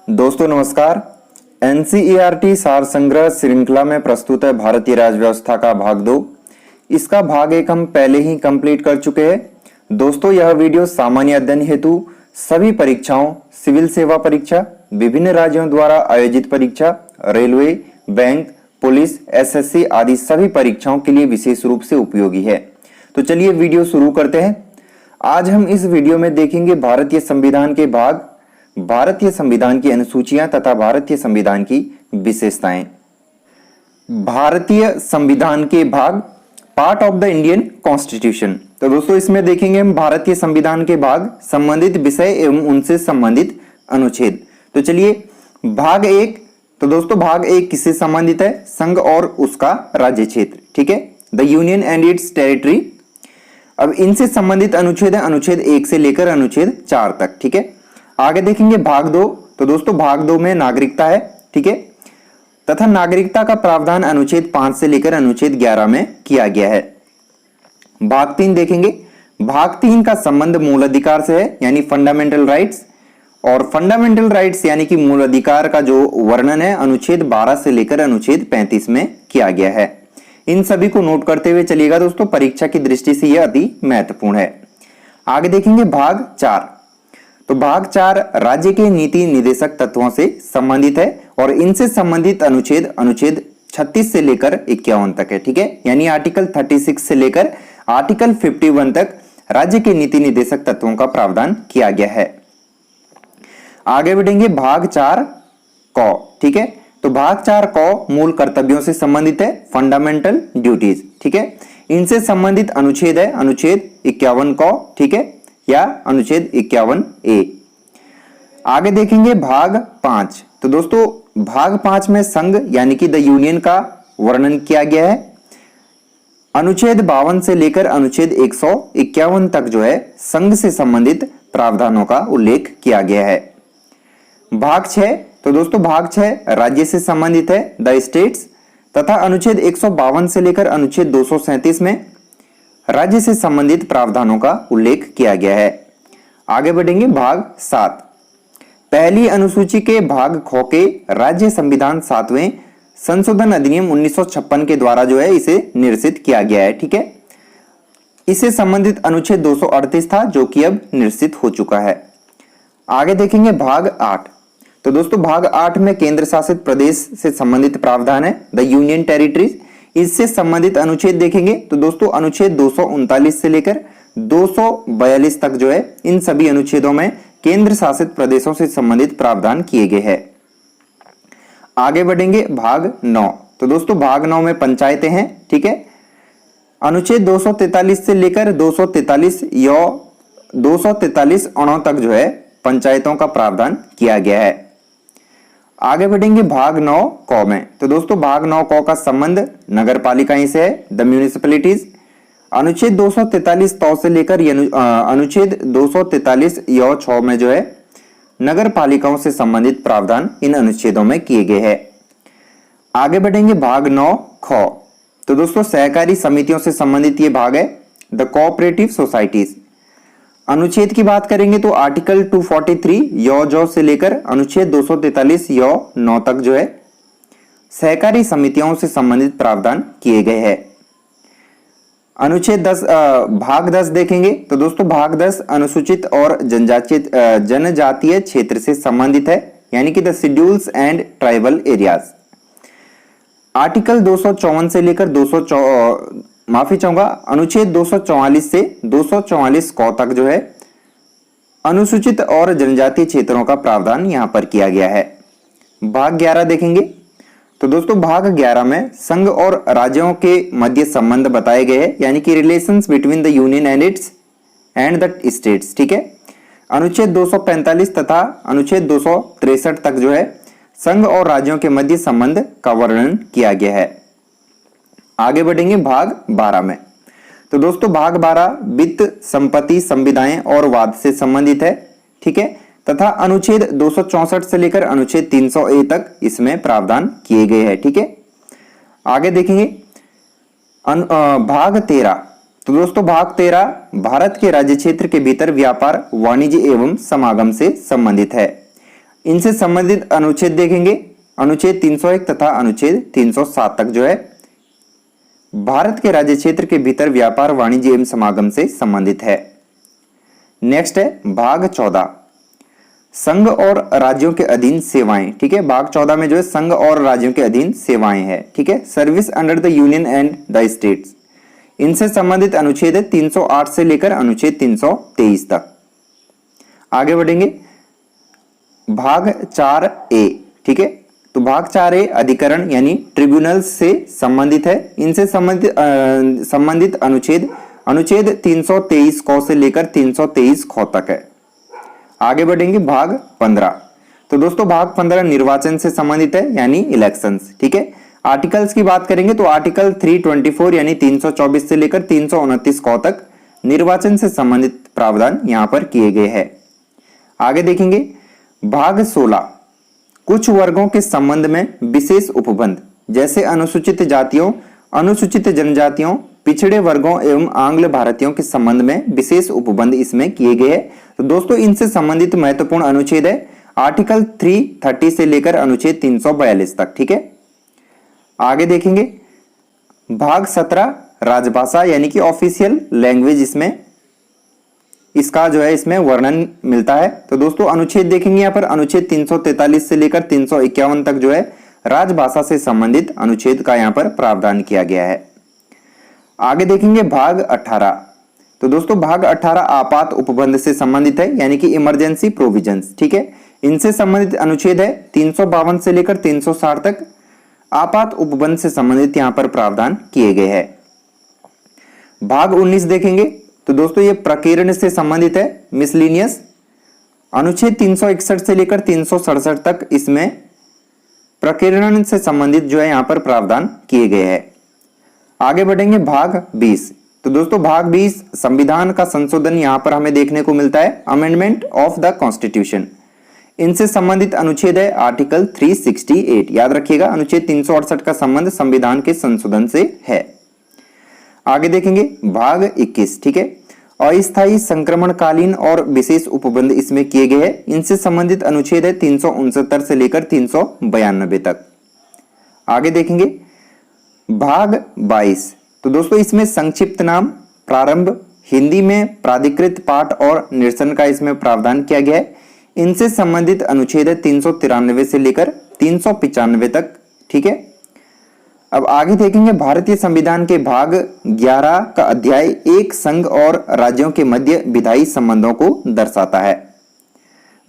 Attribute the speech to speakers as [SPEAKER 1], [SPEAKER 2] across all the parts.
[SPEAKER 1] दोस्तों नमस्कार। एनसीईआरटी सार संग्रह श्रृंखला में प्रस्तुत है भारतीय राज्य व्यवस्था का भाग 2। इसका भाग 1 हम पहले ही कंप्लीट कर चुके हैं। दोस्तों यह वीडियो सामान्य अध्ययन हेतु सभी परीक्षाओं, सिविल सेवा परीक्षा, विभिन्न राज्यों द्वारा आयोजित परीक्षा, रेलवे, बैंक, पुलिस, एसएससी आदि सभी परीक्षाओं के लिए विशेष रूप से उपयोगी है। तो चलिए वीडियो शुरू करते हैं। आज हम इस वीडियो में देखेंगे भारतीय संविधान के भाग, भारतीय संविधान की अनुसूचियां तथा भारतीय संविधान की विशेषताएं। भारतीय संविधान के भाग, part of the Indian constitution. तो दोस्तों इसमें देखेंगे हम भारतीय संविधान के भाग, संबंधित विषय एवं उनसे संबंधित अनुच्छेद। तो चलिए भाग 1। तो दोस्तों भाग 1 किससे संबंधित है? संघ और उसका राज्य क्षेत्र। ठीक है, the union and it's territory. अब इनसे संबंधित अनुच्छेद है अनुच्छेद 1 से लेकर अनुच्छेद 4 तक। ठीक है, आगे देखेंगे भाग 2। तो दोस्तों भाग 2 में नागरिकता है। ठीक है, तथा नागरिकता का प्रावधान अनुच्छेद 5 से लेकर अनुच्छेद 11 में किया गया है। भाग 3 देखेंगे। भाग 3 का संबंध मूल अधिकार से है, यानी फंडामेंटल राइट्स, और फंडामेंटल राइट्स यानी कि मूल अधिकार का जो वर्णन है अनुच्छेद 12 से लेकर अनुच्छेद 35 में किया गया है। इन सभी को नोट करते हुए चलिएगा दोस्तों, परीक्षा की दृष्टि से यह अति महत्वपूर्ण है। आगे देखेंगे भाग 4। तो भाग 4 राज्य के नीति निर्देशक तत्वों से संबंधित है और इनसे संबंधित अनुच्छेद 36 से लेकर 51 तक है। ठीक है, यानी आर्टिकल 36 से लेकर आर्टिकल 51 तक राज्य के नीति निर्देशक तत्वों का प्रावधान किया गया है। आगे बढ़ेंगे भाग 4 क। ठीक है, तो भाग 4 क मूल कर्तव्यों से संबंधित है, फंडामेंटल ड्यूटीज। ठीक है, इनसे संबंधित अनुच्छेद है अनुच्छेद 51 क। ठीक है, या अनुच्छेद 51 ए। आगे देखेंगे भाग 5। तो दोस्तों भाग 5 में संघ यानी कि द यूनियन का वर्णन किया गया है। अनुच्छेद 52 से लेकर अनुच्छेद 151 तक जो है संघ से संबंधित प्रावधानों का उल्लेख किया गया है। भाग 6। तो दोस्तों भाग 6 राज्य से संबंधित है, द स्टेट्स, तथा अनुच्छेद 152 से लेकर अनुच्छेद 237 में राज्य से संबंधित प्रावधानों का उल्लेख किया गया है। आगे बढ़ेंगे भाग 7। पहली अनुसूची के भाग ख के राज्य संविधान 7वें संशोधन अधिनियम 1956 के द्वारा जो है इसे निरसित किया गया है। ठीक है, इससे संबंधित अनुच्छेद 238 था जो कि अब निरसित हो चुका है। आगे देखेंगे भाग 8। तो दोस्तों भाग 8 में केंद्र शासित प्रदेश से संबंधित प्रावधान है, द यूनियन टेरिटरीज। इससे संबंधित अनुच्छेद देखेंगे तो दोस्तों अनुच्छेद 239 से लेकर 242 तक जो है इन सभी अनुच्छेदों में केंद्र शासित प्रदेशों से संबंधित प्रावधान किए गए हैं। आगे बढ़ेंगे भाग 9। तो दोस्तों भाग 9 में पंचायतें हैं। ठीक है, अनुच्छेद 243 से लेकर 243 या 243 अणु तक जो है पंचायतों का प्रावधान किया गया है। आगे बढ़ेंगे भाग 9 क में। तो दोस्तों भाग 9 क का संबंध नगर पालिकाएं से है, द म्यूनिसिपैलिटीज। अनुच्छेद 243 तौ से लेकर अनुच्छेद 243 य 6 में जो है नगर पालिकाओं से संबंधित प्रावधान इन अनुच्छेदों में किए गए हैं। आगे बढ़ेंगे भाग 9 ख। तो दोस्तों सहकारी समितियों से संबंधित ये भाग है, द कोऑपरेटिव सोसाइटीज। अनुच्छेद की बात करेंगे तो आर्टिकल 243 य ज से लेकर अनुच्छेद 243 य 9 तक जो है सहकारी समितियों से संबंधित प्रावधान किए गए हैं। अनुच्छेद 10 भाग 10 देखेंगे तो दोस्तों भाग 10 अनुसूचित और जनजातीय क्षेत्र से संबंधित है, यानी कि the schedules and tribal areas. Article 254 से लेकर अनुच्छेद 244 से 244 क तक जो है अनुसूचित और जनजातीय क्षेत्रों का प्रावधान यहां पर किया गया है। भाग 11 देखेंगे तो दोस्तों भाग 11 में संघ और राज्यों के मध्य संबंध बताए गए हैं, यानी कि relations between the union and the states. ठीक है, अनुच्छेद 245 तथा अनुच्छेद 263 तक जो है संघ और राज्यों के मध्य संबंध का वर्णन किया गया है। आगे बढ़ेंगे भाग 12 में। तो दोस्तों भाग 12 वित्त, संपत्ति, संविदाएं और वाद से संबंधित है। ठीक है, तथा अनुच्छेद 264 से लेकर अनुच्छेद 300 तक इसमें प्रावधान किए गए हैं। ठीक है, आगे देखेंगे भाग 13। तो दोस्तों भाग 13 भारत के राज्य क्षेत्र के भीतर व्यापार, वाणिज्य एवं समागम से संबंधित है। इनसे संबंधित अनुच्छेद देखेंगे, अनुच्छेद 301 तथा अनुच्छेद 307 तक जो है भारत के राज्य क्षेत्र के भीतर व्यापार, वाणिज्य एवं समागम से संबंधित है। नेक्स्ट है भाग 14, संघ और राज्यों के अधीन सेवाएं। ठीक है, भाग 14 में जो है संघ और राज्यों के अधीन सेवाएं है। ठीक है, service under the union and the states, इनसे संबंधित अनुच्छेद है 308 से लेकर अनुच्छेद 323 तक। आगे बढ़ेंगे भाग 4A। ठीक है, तो भाग 4A अधिकरण यानी ट्रिब्यूनल से संबंधित है। इनसे संबंधित अनुच्छेद 323 क से लेकर 323 ख तक है। आगे बढ़ेंगे भाग 15। तो दोस्तों भाग 15 निर्वाचन से संबंधित है यानी इलेक्शंस। ठीक है, आर्टिकल्स की बात करेंगे तो आर्टिकल 324 यानी 324 से लेकर 329 क तक निर्वाचन से संबंधित प्रावधान यहां पर किए गए हैं। आगे देखेंगे भाग 16, कुछ वर्गों के संबंध में विशेष उपबंध, जैसे अनुसूचित जातियों, अनुसूचित जनजातियों, पिछड़े वर्गों एवं आंग्ल भारतीयों के संबंध में विशेष उपबंध इसमें किए गए हैं। तो दोस्तों इनसे संबंधित महत्वपूर्ण अनुच्छेद है आर्टिकल 330 से लेकर अनुच्छेद 342 तक। ठीक है, आगे देखेंगे भाग 17, राजभाषा यानी कि ऑफिशियल लैंग्वेज, इसमें इसका जो है इसमें वर्णन मिलता है। तो दोस्तों अनुच्छेद देखेंगे यहाँ पर अनुच्छेद 343 से लेकर 351 तक जो है राजभाषा से संबंधित अनुच्छेद का यहाँ पर प्रावधान किया गया है। आगे देखेंगे भाग 18। तो दोस्तों भाग 18 आपात उपबंध से संबंधित है यानी कि इमरजेंसी प्रोविजंस। ठीक है, इनसे संबंधित अनुच्छेद है 352 से लेकर 360 तक आपात उपबंध से संबंधित यहां पर प्रावधान किए गए हैं। भाग 19 देखेंगे तो दोस्तों ये प्रकीर्ण से संबंधित है, मिसलिनियस, अनुच्छेद 361 से लेकर 367 तक इसमें प्रकीर्णन से संबंधित जो है यहां पर प्रावधान किए गए हैं। आगे बढ़ेंगे भाग 20। तो दोस्तों भाग 20 संविधान का संशोधन यहां पर हमें देखने को मिलता है, अमेंडमेंट ऑफ द कॉन्स्टिट्यूशन। इनसे संबंधित अनुच्छेद है आर्टिकल 368। याद रखिएगा अनुच्छेद 368 का संबंध संविधान के संशोधन से है। आगे देखेंगे भाग 21। ठीक है, अस्थायी संक्रमणकालीन और विशेष उपबंध इसमें किए गए हैं। इनसे संबंधित अनुच्छेद है 369 से लेकर 392 तक। आगे देखेंगे भाग 22। तो दोस्तों इसमें संक्षिप्त नाम, प्रारंभ, हिंदी में प्राधिकृत पाठ और निरसन का इसमें प्रावधान किया गया है। इनसे संबंधित अनुच्छेद है 393 से लेकर 395 तक। ठीक है, अब आगे देखेंगे भारतीय संविधान के भाग 11 का अध्याय 1 संघ और राज्यों के मध्य विधायी संबंधों को दर्शाता है।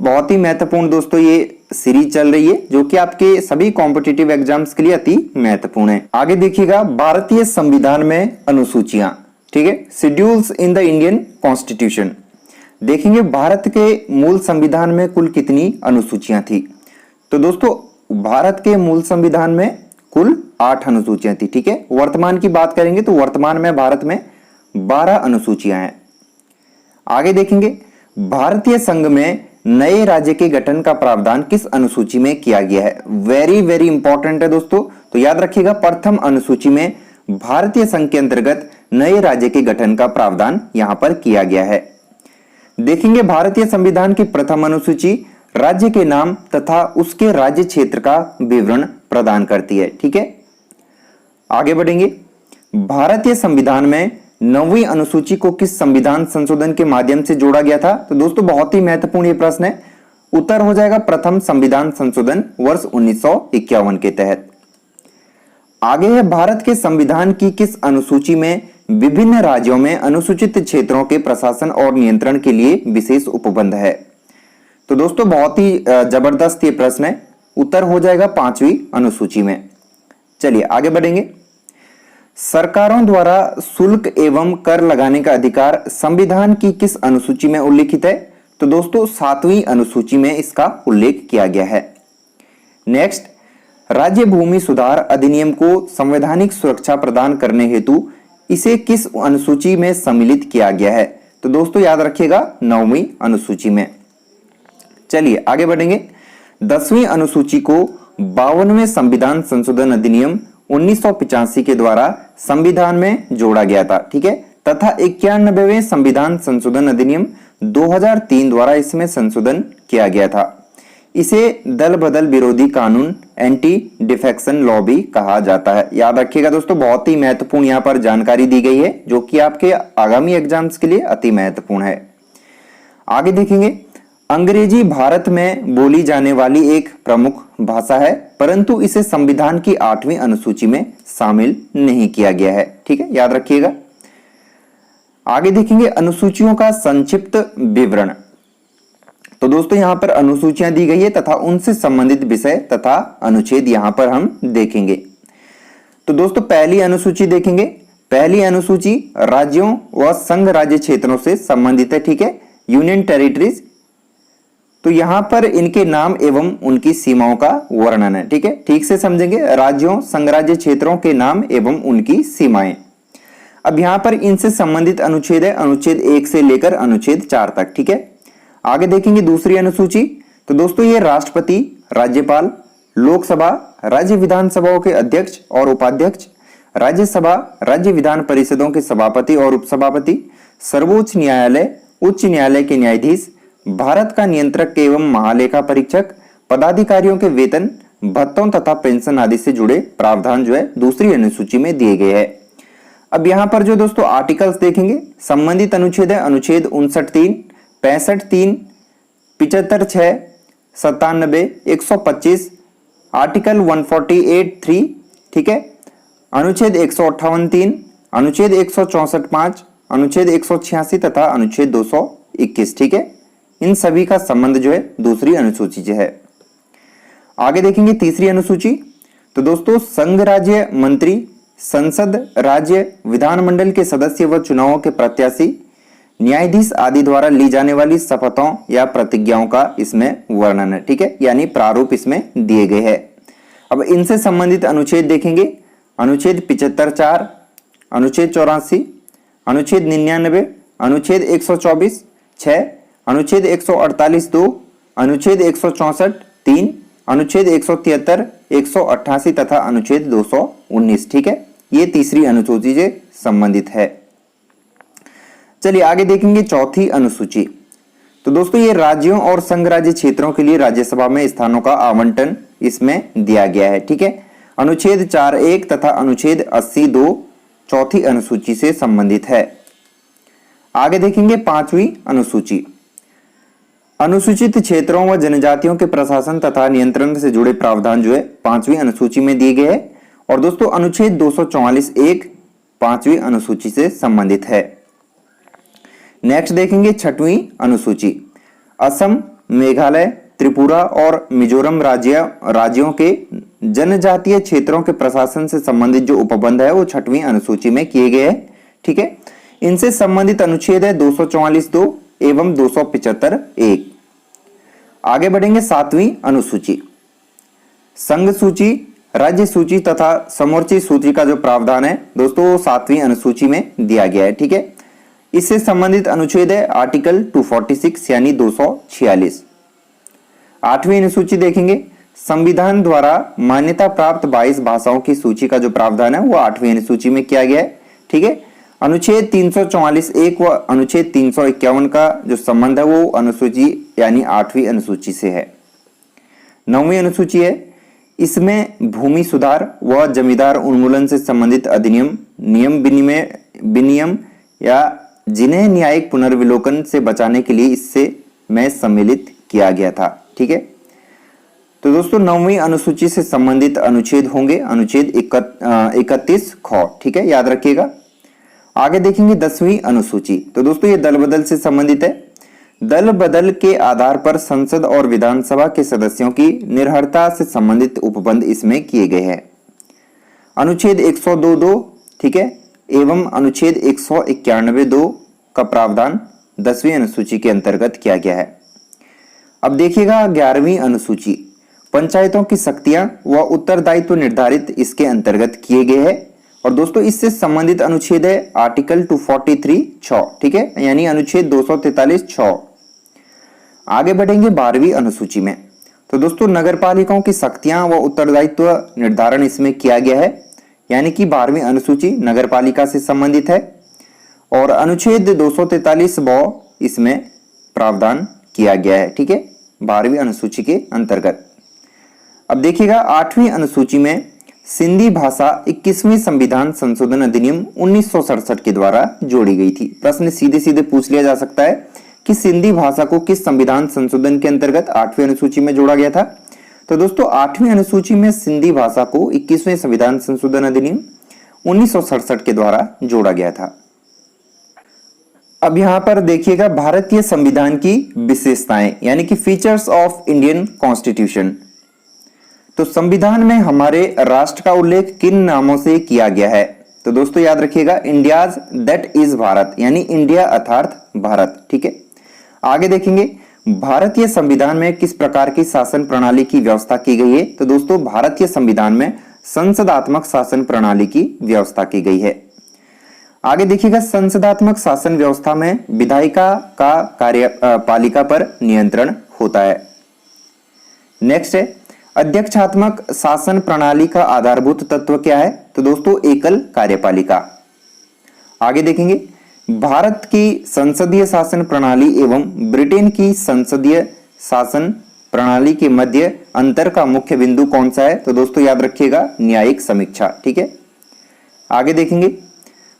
[SPEAKER 1] बहुत ही महत्वपूर्ण दोस्तों ये सीरीज चल रही है जो कि आपके सभी कॉम्पिटिटिव एग्जाम्स के लिए अति महत्वपूर्ण है। आगे देखिएगा भारतीय संविधान में अनुसूचियां। ठीक है, schedules in the Indian constitution. देखेंगे भारत के मूल संविधान में कुल कितनी अनुसूचियां थी। तो दोस्तों भारत के मूल संविधान में कुल 8 अनुसूचियां थी। ठीक है, वर्तमान की बात करेंगे तो वर्तमान में भारत में 12 अनुसूचियां हैं। आगे देखेंगे भारतीय संघ में नए राज्य के गठन का प्रावधान किस अनुसूची में किया गया है। वेरी वेरी इंपॉर्टेंट है दोस्तों, तो याद रखिएगा प्रथम अनुसूची में भारतीय संघ के अंतर्गत नए राज्य के गठन का प्रावधान यहां पर किया गया है। देखेंगे भारतीय संविधान की प्रथम अनुसूची राज्य के नाम तथा उसके राज्य क्षेत्र का विवरण प्रदान करती है। ठीक है, आगे बढ़ेंगे भारतीय संविधान में 9वीं अनुसूची को किस संविधान संशोधन के माध्यम से जोड़ा गया था। तो दोस्तों बहुत ही महत्वपूर्ण ये प्रश्न है, उत्तर हो जाएगा प्रथम संविधान संशोधन वर्ष 1951 के तहत। आगे है भारत के संविधान की किस अनुसूची में विभिन्न राज्यों में अनुसूचित क्षेत्रों के प्रशासन और नियंत्रण के लिए विशेष उपबंध है। तो दोस्तों बहुत ही जबरदस्त ये प्रश्न है, उत्तर हो जाएगा 5वीं अनुसूची में। चलिए आगे बढ़ेंगे। सरकारों द्वारा शुल्क एवं कर लगाने का अधिकार संविधान की किस अनुसूची में उल्लिखित है। तो दोस्तों 7वीं अनुसूची में इसका उल्लेख किया गया है। नेक्स्ट, राज्य भूमि सुधार अधिनियम को संवैधानिक सुरक्षा प्रदान करने हेतु इसे किस अनुसूची में सम्मिलित किया गया है। तो दोस्तों याद रखिएगा 9वीं अनुसूची में। चलिए आगे बढ़ेंगे। 10वीं अनुसूची को 52वें संविधान संशोधन अधिनियम 1985 के द्वारा संविधान में जोड़ा गया था। ठीक है, तथा 91वें संविधान संशोधन अधिनियम 2003 द्वारा इसमें संशोधन किया गया था। इसे दल बदल विरोधी कानून एंटी डिफेक्शन लॉ भी कहा जाता है। याद रखिएगा दोस्तों, बहुत ही महत्वपूर्ण यहाँ पर जानकारी दी गई है जो कि आपके आगामी एग्जाम्स के लिए अति महत्वपूर्ण है। आगे देखेंगे, अंग्रेजी भारत में बोली जाने वाली एक प्रमुख भाषा है, परंतु इसे संविधान की 8वीं अनुसूची में शामिल नहीं किया गया है। ठीक है, याद रखिएगा। आगे देखेंगे अनुसूचियों का संक्षिप्त विवरण। तो दोस्तों यहां पर अनुसूचियां दी गई है तथा उनसे संबंधित विषय तथा अनुच्छेद यहां पर हम देखेंगे। तो दोस्तों पहली अनुसूची देखेंगे। पहली अनुसूची राज्यों व संघ राज्य क्षेत्रों से संबंधित है। ठीक है, यूनियन टेरिटरीज। तो यहां पर इनके नाम एवं उनकी सीमाओं का वर्णन है। ठीक है, ठीक से समझेंगे, राज्यों संघ राज्य क्षेत्रों के नाम एवं उनकी सीमाएं। अब यहां पर इनसे संबंधित अनुच्छेद है, अनुच्छेद 1 से लेकर अनुच्छेद 4 तक। ठीक है, आगे देखेंगे दूसरी अनुसूची। तो दोस्तों ये राष्ट्रपति, राज्यपाल, लोकसभा, राज्य विधानसभाओं के अध्यक्ष और उपाध्यक्ष, राज्यसभा, राज्य विधान परिषदों के सभापति और उपसभापति, सर्वोच्च न्यायालय, उच्च न्यायालय के न्यायाधीश, भारत का नियंत्रक एवं महालेखा परीक्षक, पदाधिकारियों के वेतन, भत्तों तथा पेंशन आदि से जुड़े प्रावधान जो है दूसरी अनुसूची में दिए गए हैं। अब यहाँ पर जो दोस्तों आर्टिकल्स देखेंगे, संबंधित अनुच्छेद है अनुच्छेद 59(3), 65(3), 75(6), 97, 125, आर्टिकल 148(3), ठीक है, अनुच्छेद 158(3), अनुच्छेद 164(5), अनुच्छेद 186 तथा अनुच्छेद 221। ठीक है, इन सभी का संबंध जो है दूसरी अनुसूची से है। आगे देखेंगे तीसरी अनुसूची। तो दोस्तों संघ राज्य मंत्री, संसद, राज्य विधानमंडल के सदस्य व चुनावों के प्रत्याशी, न्यायाधीश आदि द्वारा ली जाने वाली शपथों या प्रतिज्ञाओं का इसमें वर्णन है। ठीक है, यानी प्रारूप इसमें दिए गए हैं। अब इनसे संबंधित अनुच्छेद देखेंगे, अनुच्छेद 75(4), अनुच्छेद 84, अनुच्छेद 99, अनुच्छेद 124(6), अनुच्छेद 148(2), अनुच्छेद 164(3), अनुच्छेद 173, 188 तथा अनुच्छेद 219। ठीक है, ये तीसरी अनुसूची से संबंधित है। चलिए आगे देखेंगे चौथी अनुसूची। तो दोस्तों ये राज्यों और संघ राज्य क्षेत्रों के लिए राज्यसभा में स्थानों का आवंटन इसमें दिया गया है। ठीक है, अनुच्छेद 4(1) तथा अनुच्छेद 80(2) चौथी अनुसूची से संबंधित है। आगे देखेंगे पांचवी अनुसूची। अनुसूचित क्षेत्रों व जनजातियों के प्रशासन तथा नियंत्रण से जुड़े प्रावधान जो है पांचवी अनुसूची में दिए गए हैं। और दोस्तों अनुच्छेद 244(1) पांचवी अनुसूची से संबंधित है। नेक्स्ट देखेंगे छठवीं अनुसूची। असम, मेघालय, त्रिपुरा और मिजोरम राज्यों के जनजातीय क्षेत्रों के प्रशासन से संबंधित जो उपबंध है वो छठवीं अनुसूची में किए गए हैं। ठीक है, इनसे संबंधित अनुच्छेद है 244(2) एवं 275(1). आगे बढ़ेंगे सातवीं अनुसूची। संघ सूची, राज्य सूची तथा समोच्च सूची का जो प्रावधान है दोस्तों सातवीं अनुसूची में दिया गया है। ठीक है, इससे संबंधित अनुच्छेद है आर्टिकल 246 यानी 246। आठवीं अनुसूची देखेंगे, संविधान द्वारा मान्यता प्राप्त 22 भाषाओं की सूची का जो प्रावधान है वो आठवीं अनुसूची में किया गया है। ठीक है, अनुच्छेद 344(1) व अनुच्छेद 351 का जो संबंध है वो अनुसूची यानी आठवीं अनुसूची से है। नौवीं अनुसूची है, इसमें भूमि सुधार व जमींदार उन्मूलन से संबंधित अधिनियम, नियम विनियम या जिन्हें न्यायिक पुनर्विलोकन से बचाने के लिए इससे में सम्मिलित किया गया था। ठीक है, तो दोस्तों नौवीं अनुसूची से संबंधित अनुच्छेद होंगे अनुच्छेद 31 ख। ठीक है, याद रखिएगा। आगे देखेंगे 10वीं अनुसूची। तो दोस्तों ये दल बदल से संबंधित है। दल बदल के आधार पर संसद और विधानसभा के सदस्यों की निर्भरता से संबंधित उपबंध इसमें किए गए हैं। अनुच्छेद 102(2) ठीक है एवं अनुच्छेद 191(2) का प्रावधान 10वीं अनुसूची के अंतर्गत किया गया है। अब देखिएगा 11वीं अनुसूची। पंचायतों की शक्तियां व उत्तरदायित्व निर्धारित इसके अंतर्गत किए गए हैं। और दोस्तों इससे संबंधित अनुच्छेद है आर्टिकल 243(6) ठीक है, यानी अनुच्छेद 243(6). आगे बढ़ेंगे 12वीं अनुसूची में। तो दोस्तों नगरपालिकाओं की शक्तियां व उत्तरदायित्व निर्धारण इसमें किया गया है, यानी कि 12वीं अनुसूची नगरपालिका से संबंधित है। और अनुच्छेद 243(ब) इसमें प्रावधान किया गया है। ठीक है, 12वीं अनुसूची के अंतर्गत। अब देखिएगा 8वीं अनुसूची में सिंधी भाषा 21वें संविधान संशोधन अधिनियम 1967 के द्वारा जोड़ी गई थी। प्रश्न सीधे सीधे पूछ लिया जा सकता है कि सिंधी भाषा को किस संविधान संशोधन के अंतर्गत 8वीं अनुसूची में जोड़ा गया था। तो दोस्तों 8वीं अनुसूची में सिंधी भाषा को 21वें संविधान संशोधन अधिनियम 1967 के द्वारा जोड़ा गया था। अब यहां पर देखिएगा भारतीय संविधान की विशेषताएं यानी कि फीचर्स ऑफ इंडियन कॉन्स्टिट्यूशन। तो संविधान में हमारे राष्ट्र का उल्लेख किन नामों से किया गया है? तो दोस्तों याद रखिएगा इंडियाज दैट इज भारत यानी इंडिया अर्थात भारत। ठीक है, आगे देखेंगे भारतीय संविधान में किस प्रकार की शासन प्रणाली की व्यवस्था की गई है? तो दोस्तों भारतीय संविधान में संसदात्मक शासन प्रणाली की व्यवस्था की गई है। आगे देखिएगा संसदात्मक शासन व्यवस्था में विधायिका का कार्यपालिका पर नियंत्रण होता है। नेक्स्ट है अध्यक्षात्मक शासन प्रणाली का आधारभूत तत्व क्या है? तो दोस्तों एकल कार्यपालिका। आगे देखेंगे भारत की संसदीय शासन प्रणाली एवं ब्रिटेन की संसदीय शासन प्रणाली के मध्य अंतर का मुख्य बिंदु कौन सा है? तो दोस्तों याद रखिएगा न्यायिक समीक्षा। ठीक है, आगे देखेंगे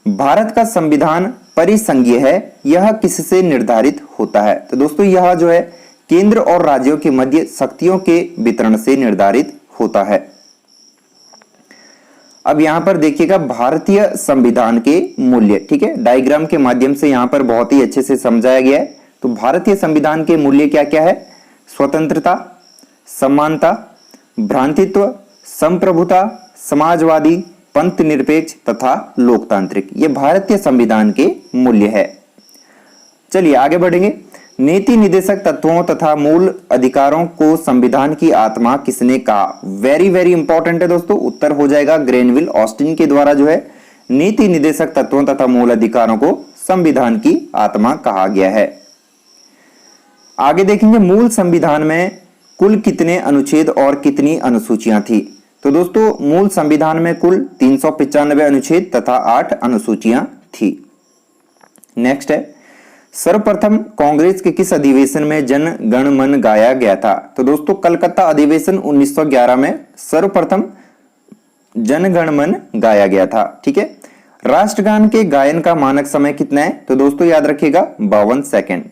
[SPEAKER 1] भारत का संविधान परिसंघीय है, यह किससे निर्धारित होता है? तो दोस्तों यह जो है केंद्र और राज्यों के मध्य शक्तियों के वितरण से निर्धारित होता है। अब यहां पर देखिएगा भारतीय संविधान के मूल्य। ठीक है, डायग्राम के माध्यम से यहां पर बहुत ही अच्छे से समझाया गया है। तो भारतीय संविधान के मूल्य क्या क्या है? स्वतंत्रता, समानता, भ्रातृत्व, संप्रभुता, समाजवादी, पंथ निरपेक्ष तथा लोकतांत्रिक, ये भारतीय संविधान के मूल्य है। चलिए आगे बढ़ेंगे। नीति निदेशक तत्वों तथा मूल अधिकारों को संविधान की आत्मा किसने कहा? वेरी वेरी इंपॉर्टेंट है दोस्तों, उत्तर हो जाएगा ग्रेनविल ऑस्टिन के द्वारा जो है नीति निदेशक तत्वों तथा मूल अधिकारों को संविधान की आत्मा कहा गया है। आगे देखेंगे मूल संविधान में कुल कितने अनुच्छेद और कितनी अनुसूचियां थी? तो दोस्तों मूल संविधान में कुल 395 अनुच्छेद तथा 8 अनुसूचियां थी। नेक्स्ट है सर्वप्रथम कांग्रेस के किस अधिवेशन में जन गण मन गाया गया था? तो दोस्तों कलकत्ता अधिवेशन 1911 में सर्वप्रथम जन गण मन गाया गया था। ठीक है, राष्ट्रगान के गायन का मानक समय कितना है? तो दोस्तों याद रखिएगा 52 सेकेंड।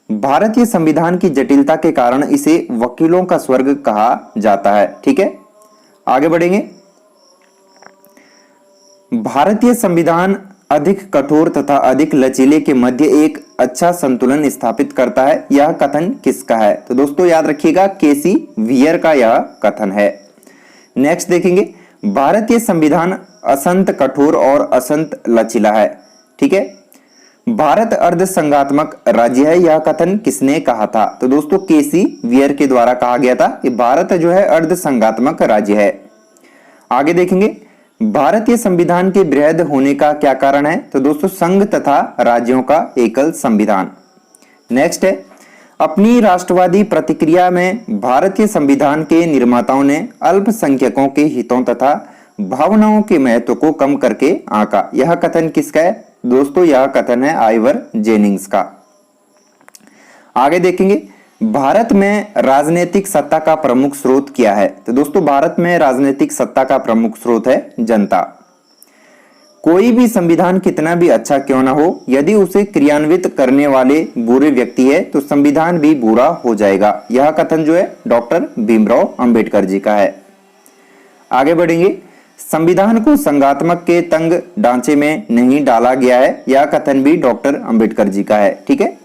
[SPEAKER 1] भारतीय संविधान की जटिलता के कारण इसे वकीलों का स्वर्ग कहा जाता है। ठीक है, आगे बढ़ेंगे। भारतीय संविधान अधिक कठोर तथा अधिक लचीले के मध्य एक अच्छा संतुलन स्थापित करता है, यह कथन किसका है? तो दोस्तों याद रखिएगा केसी वियर का यह कथन है। नेक्स्ट देखेंगे भारतीय संविधान असंत कठोर और असंत लचीला है। ठीक है, भारत अर्ध संघात्मक राज्य है, यह कथन किसने कहा था? तो दोस्तों केसी वियर के द्वारा कहा गया था कि भारत जो है अर्ध संघात्मक राज्य है। आगे देखेंगे भारतीय संविधान के बृहद होने का क्या कारण है? तो दोस्तों संघ तथा राज्यों का एकल संविधान। नेक्स्ट है अपनी राष्ट्रवादी प्रतिक्रिया में भारतीय संविधान के निर्माताओं ने अल्पसंख्यकों के हितों तथा भावनाओं के महत्व को कम करके आंका, यह कथन किसका है? दोस्तों यह कथन है आइवर जेनिंग्स का। आगे देखेंगे भारत में राजनीतिक सत्ता का प्रमुख स्रोत क्या है? तो दोस्तों भारत में राजनीतिक सत्ता का प्रमुख स्रोत है जनता। कोई भी संविधान कितना भी अच्छा क्यों ना हो, यदि उसे क्रियान्वित करने वाले बुरे व्यक्ति है तो संविधान भी बुरा हो जाएगा, यह कथन जो है डॉक्टर भीमराव अंबेडकर जी का है। आगे बढ़ेंगे संविधान को संघात्मक के तंग ढांचे में नहीं डाला गया है, यह कथन भी डॉक्टर अंबेडकर जी का है। ठीक है,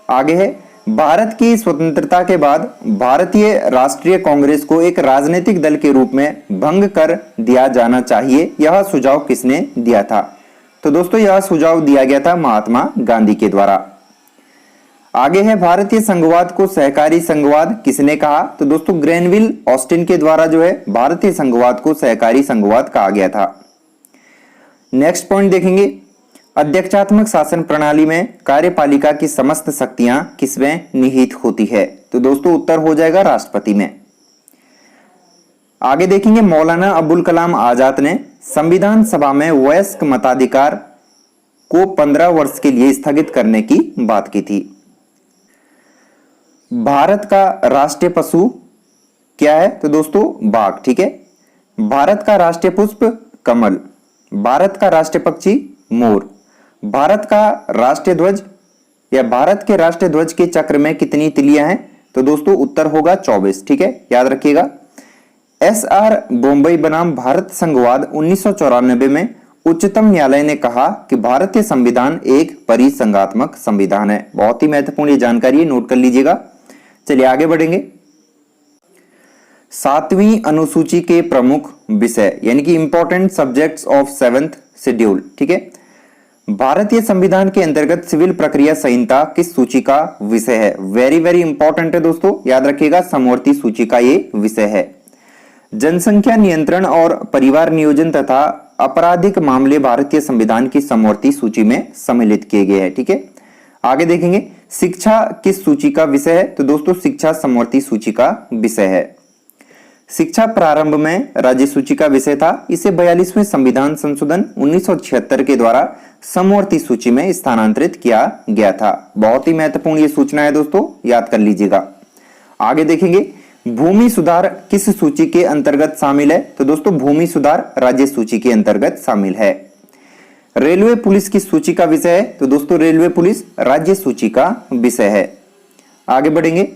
[SPEAKER 1] आगे है भारत की स्वतंत्रता के बाद भारतीय राष्ट्रीय कांग्रेस को एक राजनीतिक दल के रूप में भंग कर दिया जाना चाहिए, यह सुझाव किसने दिया था? तो दोस्तों यह सुझाव दिया गया था महात्मा गांधी के द्वारा। आगे है भारतीय संघवाद को सहकारी संघवाद किसने कहा? तो दोस्तों ग्रेनविल ऑस्टिन के द्वारा जो है भारतीय संघवाद को सहकारी संघवाद कहा गया था। नेक्स्ट पॉइंट देखेंगे अध्यक्षात्मक शासन प्रणाली में कार्यपालिका की समस्त शक्तियां किसमें निहित होती है? तो दोस्तों उत्तर हो जाएगा राष्ट्रपति में। आगे देखेंगे मौलाना अबुल कलाम आजाद ने संविधान सभा में वयस्क मताधिकार को 15 वर्ष के लिए स्थगित करने की बात की थी। भारत का राष्ट्रीय पशु क्या है? तो दोस्तों बाघ। ठीक है। भारत का राष्ट्रीय पुष्प कमल। भारत का राष्ट्रीय पक्षी मोर। भारत का राष्ट्रीय ध्वज या भारत के राष्ट्रीय ध्वज के चक्र में कितनी तिलियां हैं? तो दोस्तों उत्तर होगा 24। ठीक है, याद रखिएगा। एस.आर. बोम्बई बनाम भारत संघवाद 1994 में उच्चतम न्यायालय ने कहा कि भारतीय संविधान एक परिसंघात्मक संविधान है। बहुत ही महत्वपूर्ण ये जानकारी है, नोट कर लीजिएगा। चलिए आगे बढ़ेंगे। 7वीं अनुसूची के प्रमुख विषय यानी कि important subjects of 7th schedule. ठीक है। भारतीय संविधान के अंतर्गत सिविल प्रक्रिया संहिता किस सूची का विषय है? वेरी वेरी इंपॉर्टेंट है दोस्तों, याद रखिएगा, समवर्ती सूची का ये विषय है। जनसंख्या नियंत्रण और परिवार नियोजन तथा आपराधिक मामले भारतीय संविधान की समवर्ती सूची में सम्मिलित किए गए हैं। ठीक है। आगे देखेंगे, शिक्षा किस सूची का विषय है? तो दोस्तों शिक्षा समवर्ती सूची का विषय है। शिक्षा प्रारंभ में राज्य सूची का विषय था, इसे 42वें संविधान संशोधन 1976 के द्वारा समवर्ती सूची में स्थानांतरित किया गया था। बहुत ही महत्वपूर्ण ये सूचना है दोस्तों, याद कर लीजिएगा। आगे देखेंगे, भूमि सुधार किस सूची के अंतर्गत शामिल है? तो दोस्तों भूमि सुधार राज्य सूची के अंतर्गत शामिल है। रेलवे पुलिस किस सूची का विषय है? तो दोस्तों रेलवे पुलिस राज्य सूची का विषय है। आगे बढ़ेंगे,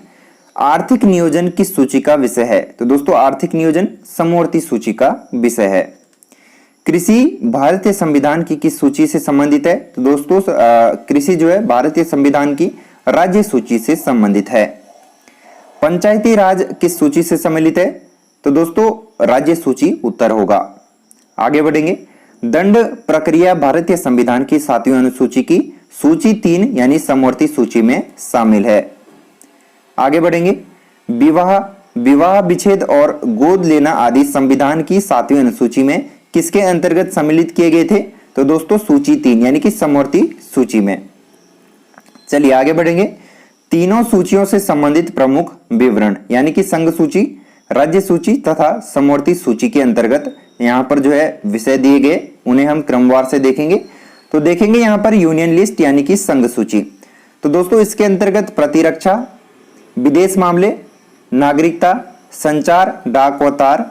[SPEAKER 1] आर्थिक नियोजन किस सूची का विषय है? तो दोस्तों आर्थिक नियोजन समवर्ती सूची का विषय है। कृषि भारतीय संविधान की किस सूची से संबंधित है? तो दोस्तों कृषि जो है भारतीय संविधान की राज्य सूची से संबंधित है। पंचायती राज किस सूची से सम्मिलित है? तो दोस्तों राज्य सूची उत्तर होगा। आगे बढ़ेंगे, दंड प्रक्रिया भारतीय संविधान की 7वीं अनुसूची की सूची 3 यानी समवर्ती सूची में शामिल है। आगे बढ़ेंगे, विवाह विच्छेद और गोद लेना आदि संविधान की 7वीं अनुसूची में किसके अंतर्गत सम्मिलित किए गए थे? तो दोस्तों सूची 3 यानी कि समवर्ती सूची में। चलिए आगे बढ़ेंगे, तीनों सूचियों से संबंधित प्रमुख विवरण यानी कि संघ सूची, राज्य सूची तथा समवर्ती सूची के अंतर्गत यहाँ पर जो है विषय दिए गए, उन्हें हम क्रमवार से देखेंगे। तो देखेंगे यहाँ पर यूनियन लिस्ट यानी कि संघ सूची। तो दोस्तों इसके अंतर्गत प्रतिरक्षा, विदेश मामले, नागरिकता, संचार, डाक व तार,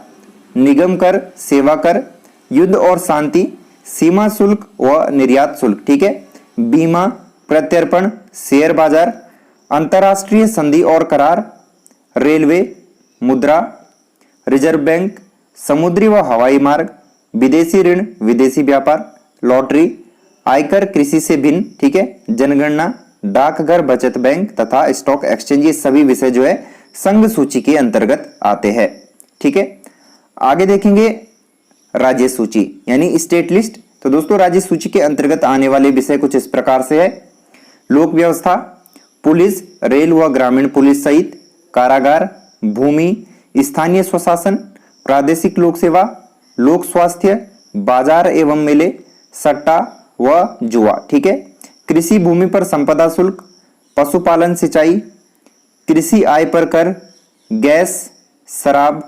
[SPEAKER 1] निगम कर, सेवा कर, युद्ध और शांति, सीमा शुल्क व निर्यात शुल्क। ठीक है। बीमा, प्रत्यर्पण, शेयर बाजार, अंतरराष्ट्रीय संधि और करार, रेलवे, मुद्रा, रिजर्व बैंक, समुद्री व हवाई मार्ग, विदेशी ऋण, विदेशी व्यापार, लॉटरी, आयकर, कृषि से भिन्न। ठीक है। जनगणना, डाकघर, बचत बैंक तथा स्टॉक एक्सचेंज, ये सभी विषय जो है संघ सूची के अंतर्गत आते हैं। ठीक है। आगे देखेंगे राज्य सूची यानी स्टेट लिस्ट। तो दोस्तों राज्य सूची के अंतर्गत आने वाले विषय कुछ इस प्रकार से है, लोक व्यवस्था, पुलिस, रेल व ग्रामीण पुलिस सहित, कारागार, भूमि, स्थानीय स्वशासन, प्रादेशिक लोक सेवा, लोक स्वास्थ्य, बाजार एवं मेले, सट्टा व जुआ। ठीक है। कृषि भूमि पर संपदा शुल्क, पशुपालन, सिंचाई, कृषि आय पर कर, गैस, शराब,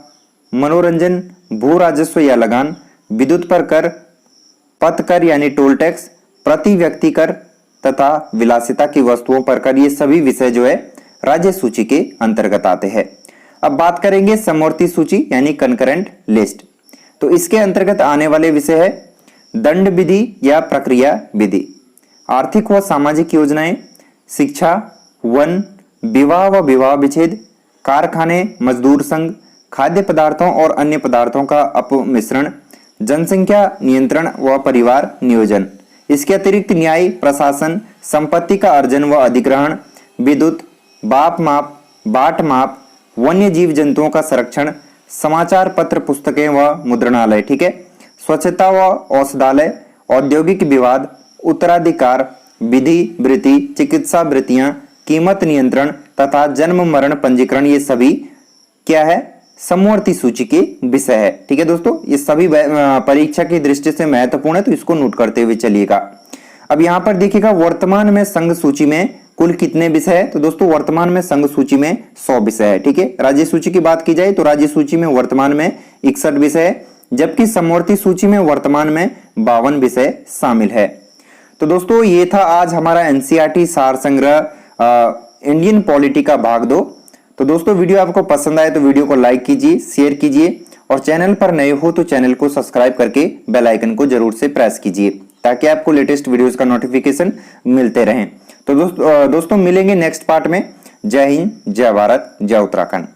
[SPEAKER 1] मनोरंजन, भू राजस्व या लगान, विद्युत पर कर, पथ कर यानी टोल टैक्स, प्रति व्यक्ति कर तथा विलासिता की वस्तुओं पर कर, ये सभी विषय जो है राज्य सूची के अंतर्गत आते हैं। अब बात करेंगे समवर्ती सूची यानी कंकरेंट लिस्ट। तो इसके अंतर्गत आने वाले विषय है दंड विधि या प्रक्रिया विधि, आर्थिक व सामाजिक योजनाएं, शिक्षा, वन, विवाह व विवाह विच्छेद, कारखाने, मजदूर संघ, खाद्य पदार्थों और अन्य पदार्थों का अपमिश्रण, जनसंख्या नियंत्रण व परिवार नियोजन। इसके अतिरिक्त न्याय, प्रशासन, संपत्ति का अर्जन व अधिग्रहण, विद्युत, बाट माप, वन्य जीव जंतुओं का संरक्षण, समाचार पत्र, पुस्तकें व मुद्रणालय। ठीक है। स्वच्छता व औषधालय, औद्योगिक विवाद, उत्तराधिकार, विधि वृत्ति, चिकित्सा वृत्तियां, कीमत नियंत्रण तथा जन्म मरण पंजीकरण, ये सभी क्या है समवर्ती सूची के विषय है। ठीक है दोस्तों, ये सभी परीक्षा की दृष्टि से महत्वपूर्ण है, तो इसको नोट करते हुए चलिएगा। अब यहाँ पर देखिएगा वर्तमान में संघ सूची में कुल कितने विषय है? तो दोस्तों वर्तमान में संघ सूची में 100 विषय है। ठीक है। राज्य सूची की बात की जाए तो राज्य सूची में वर्तमान में 61 विषय है, जबकि समवर्ती सूची में वर्तमान में 52 विषय शामिल है। तो दोस्तों ये था आज हमारा एनसीईआरटी सार संग्रह इंडियन पॉलिटी का भाग 2। तो दोस्तों वीडियो आपको पसंद आए तो वीडियो को लाइक कीजिए, शेयर कीजिए और चैनल पर नए हो तो चैनल को सब्सक्राइब करके बेल आइकन को जरूर से प्रेस कीजिए ताकि आपको लेटेस्ट वीडियोस का नोटिफिकेशन मिलते रहें। तो दोस्तों मिलेंगे नेक्स्ट पार्ट में। जय हिंद, जय भारत, जय उत्तराखंड।